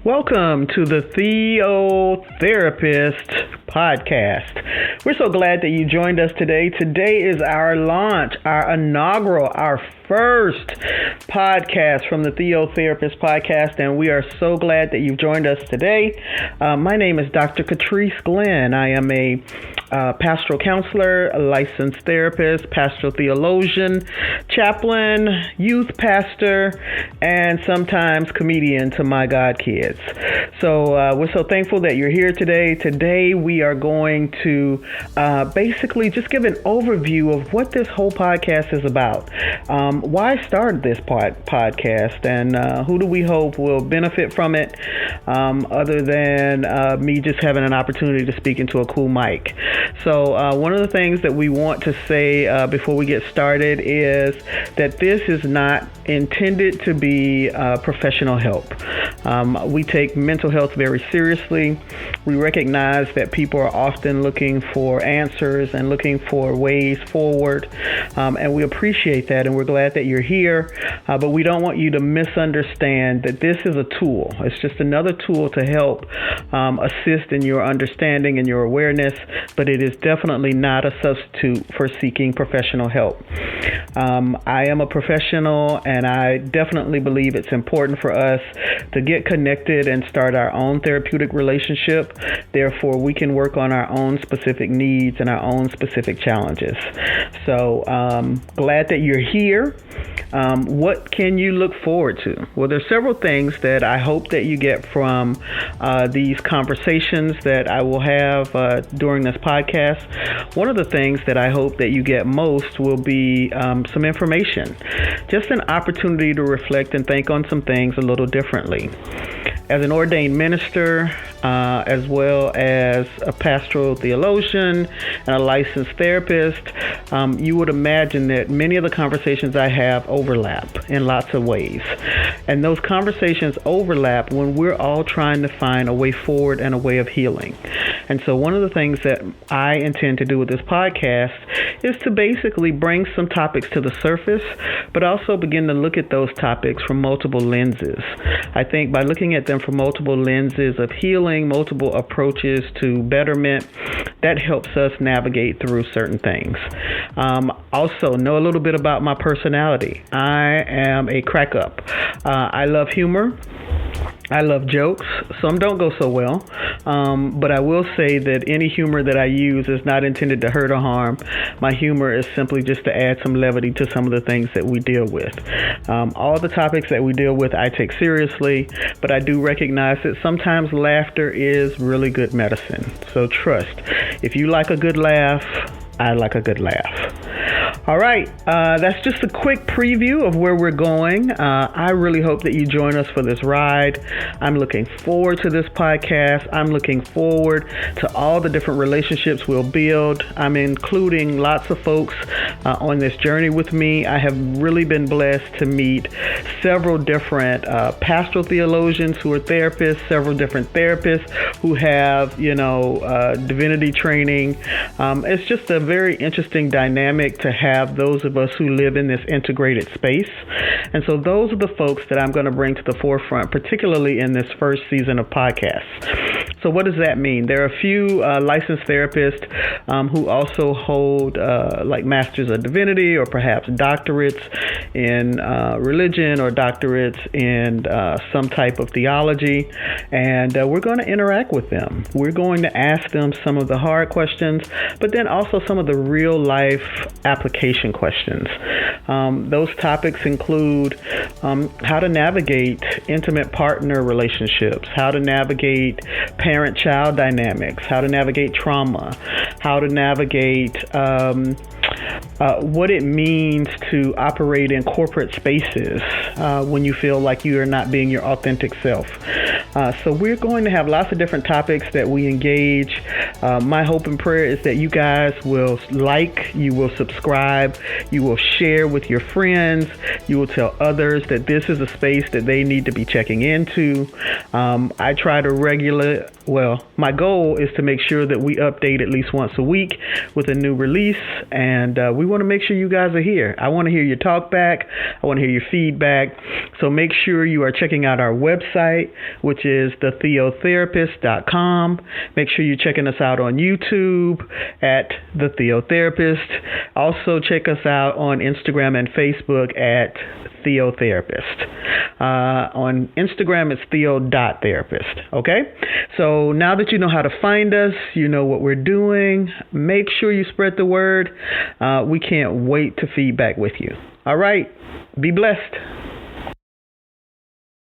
Welcome to the TheoTherapist podcast. We're so glad that you joined us today. Today is our launch, our inaugural, our first podcast from the TheoTherapist podcast, and we are so glad that you've joined us today. My name is Dr. Catrice Glenn. I am a pastoral counselor, a licensed therapist, pastoral theologian, chaplain, youth pastor, and sometimes comedian to my God kids. So we're so thankful that you're here today. Today we are going to basically just give an overview of what this whole podcast is about. Why I started this podcast, and who do we hope will benefit from it, other than me just having an opportunity to speak into a cool mic. So one of the things that we want to say before we get started is that this is not intended to be professional help. We take mental health very seriously. We recognize that people are often looking for answers and looking for ways forward, and we appreciate that, and we're glad that you're here, but we don't want you to misunderstand that this is a tool. It's just another tool to help assist in your understanding and your awareness, but it is definitely not a substitute for seeking professional help. I am a professional, and I definitely believe it's important for us to get connected and start our own therapeutic relationship. Therefore, we can work on our own specific needs and our own specific challenges. So glad that you're here. What can you look forward to? Well, there's several things that I hope that you get from these conversations that I will have during this podcast. One of the things that I hope that you get most will be some information, just an opportunity to reflect and think on some things a little differently. As an ordained minister, as well as a pastoral theologian and a licensed therapist, you would imagine that many of the conversations I have overlap in lots of ways. And those conversations overlap when we're all trying to find a way forward and a way of healing. And so one of the things that I intend to do with this podcast is to basically bring some topics to the surface, but also begin to look at those topics from multiple lenses. I think by looking at them from multiple lenses of healing, multiple approaches to betterment, that helps us navigate through certain things. Also, know a little bit about my personality. I am a crack up. I love humor. I love jokes. Some don't go so well, but I will say that any humor that I use is not intended to hurt or harm. My humor is simply just to add some levity to some of the things that we deal with. All the topics that we deal with I take seriously, but I do recognize that sometimes laughter is really good medicine. So trust, if you like a good laugh, I like a good laugh. All right, that's just a quick preview of where we're going. I really hope that you join us for this ride. I'm looking forward to this podcast. I'm looking forward to all the different relationships we'll build. I'm including lots of folks on this journey with me. I have really been blessed to meet several different pastoral theologians who are therapists, several different therapists who have, divinity training. It's just a very interesting dynamic to have those of us who live in this integrated space. And so those are the folks that I'm going to bring to the forefront, particularly in this first season of podcasts. So what does that mean? There are a few licensed therapists who also hold like Masters of Divinity or perhaps doctorates in religion or doctorates in some type of theology. And we're going to interact with them. We're going to ask them some of the hard questions, but then also some of the real life application questions. Those topics include how to navigate intimate partner relationships, how to navigate parent-child dynamics, how to navigate trauma, how to navigate what it means to operate in corporate spaces when you feel like you are not being your authentic self. So we're going to have lots of different topics that we engage. My hope and prayer is that you guys will like, you will subscribe, you will share with your friends, you will tell others that this is a space that they need to be checking into. I try to my goal is to make sure that we update at least once a week with a new release, and we want to make sure you guys are here. I want to hear your talk back. I want to hear your feedback. So make sure you are checking out our website, which which is TheoTherapist.com. Make sure you're checking us out on YouTube at The TheoTherapist. Also check us out on Instagram and Facebook at TheoTherapist. On Instagram, it's Theo.Therapist. Okay? So now that you know how to find us, you know what we're doing, make sure you spread the word. We can't wait to feedback with you. All right? Be blessed.